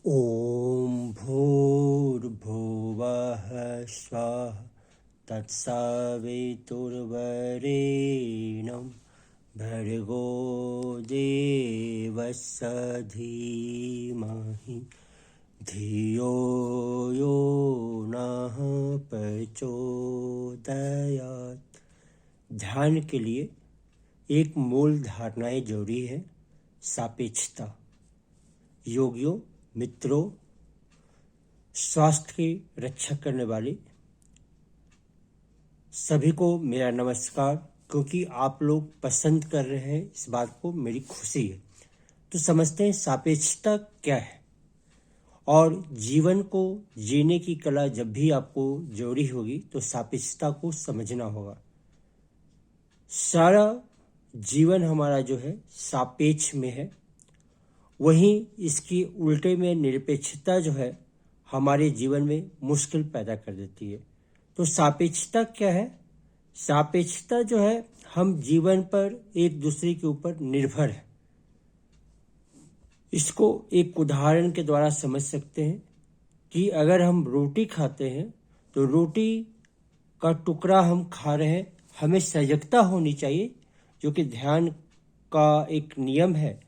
ॐ भूर्भुवः स्वः तत्सवितुर्वरेण्यं भर्गो देवस्य धीमहि धियो यो नः प्रचोदयात्। ध्यान के लिए एक मूल धारणाएं जरूरी है। सापेक्षता। योगियों, मित्रों, स्वास्थ्य की रक्षा करने वाले सभी को मेरा नमस्कार। क्योंकि आप लोग पसंद कर रहे हैं इस बात को, मेरी खुशी है। तो समझते हैं सापेक्षता क्या है और जीवन को जीने की कला जब भी आपको जरूरी होगी तो सापेक्षता को समझना होगा। सारा जीवन हमारा जो है सापेक्ष में है, वहीं इसकी उल्टे में निरपेक्षता जो है हमारे जीवन में मुश्किल पैदा कर देती है। तो सापेक्षता क्या है? सापेक्षता जो है हम जीवन पर एक दूसरे के ऊपर निर्भर है। इसको एक उदाहरण के द्वारा समझ सकते हैं कि अगर हम रोटी खाते हैं तो रोटी का टुकड़ा हम खा रहे हैं, हमें सजगता होनी चाहिए, जो कि ध्यान का एक नियम है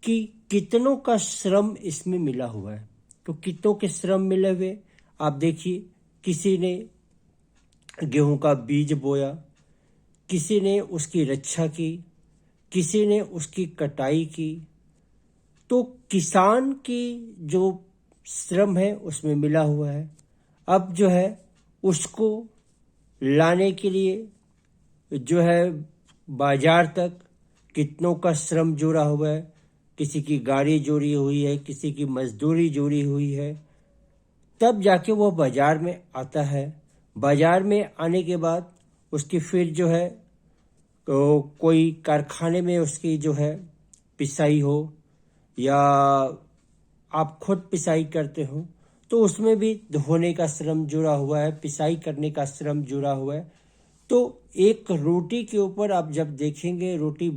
कि कितनों का श्रम इसमें मिला हुआ है। तो कितनों के श्रम मिले हुए आप देखिए। किसी ने गेहूं का बीज बोया, किसी ने उसकी रक्षा की, किसी ने उसकी कटाई की। तो किसान की जो श्रम है उसमें मिला हुआ है। अब जो है उसको लाने के लिए जो है बाजार तक कितनों का श्रम जुड़ा हुआ है। किसी की गाड़ी जुड़ी हुई है, किसी की मजदूरी जुड़ी हुई है, तब जाके वो बाजार में आता है। बाजार में आने के बाद उसकी फिर जो है तो कोई कारखाने में उसकी जो है पिसाई हो या आप खुद पिसाई करते हो तो उसमें भी धोने का श्रम जुड़ा हुआ है, पिसाई करने का श्रम जुड़ा हुआ है। तो एक रोटी के ऊपर आप जब देखेंगे, रोटी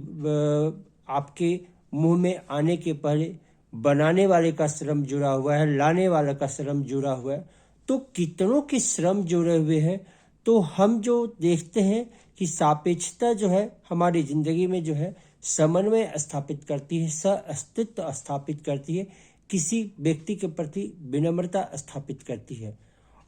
आपके मुंह में आने के पहले बनाने वाले का श्रम जुड़ा हुआ है, लाने वाले का श्रम जुड़ा हुआ है। तो कितनों के श्रम जुड़े हुए हैं। तो हम जो देखते हैं कि सापेक्षता जो है हमारी जिंदगी में जो है समन्वय स्थापित करती है, सह-अस्तित्व स्थापित करती है, किसी व्यक्ति के प्रति विनम्रता स्थापित करती है।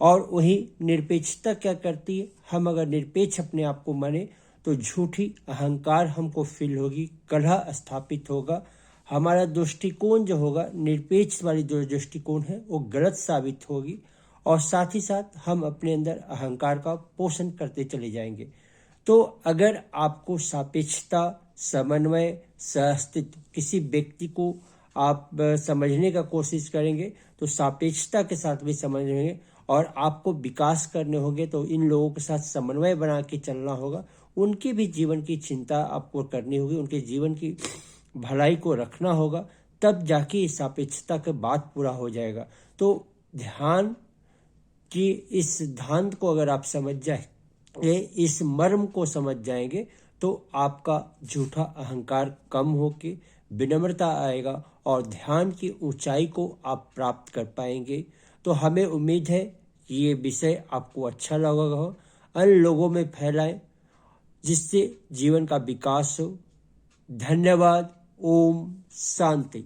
और वही निरपेक्षता क्या करती है? हम अगर निरपेक्ष अपने आप को माने तो झूठी अहंकार हमको फील होगी, कलह स्थापित होगा। हमारा दृष्टिकोण जो होगा, निरपेक्ष वाली जो दृष्टिकोण है वो गलत साबित होगी और साथ ही साथ हम अपने अंदर अहंकार का पोषण करते चले जाएंगे। तो अगर आपको सापेक्षता, समन्वय, सह-अस्तित्व किसी व्यक्ति को आप समझने का कोशिश करेंगे तो सापेक्षता के साथ भी समझेंगे और आपको विकास करने होंगे तो इन लोगों के साथ समन्वय बना के चलना होगा। उनके भी जीवन की चिंता आपको करनी होगी, उनके जीवन की भलाई को रखना होगा, तब जाके इस सापेक्षता का बात पूरा हो जाएगा। तो ध्यान की इस सिद्धांत को अगर आप समझ जाए, इस मर्म को समझ जाएंगे तो आपका झूठा अहंकार कम होके विनम्रता आएगा और ध्यान की ऊंचाई को आप प्राप्त कर पाएंगे। तो हमें उम्मीद है कि ये विषय आपको अच्छा लगा हो, अन्य लोगों में फैलाएं जिससे जीवन का विकास हो। धन्यवाद। ओम शांति।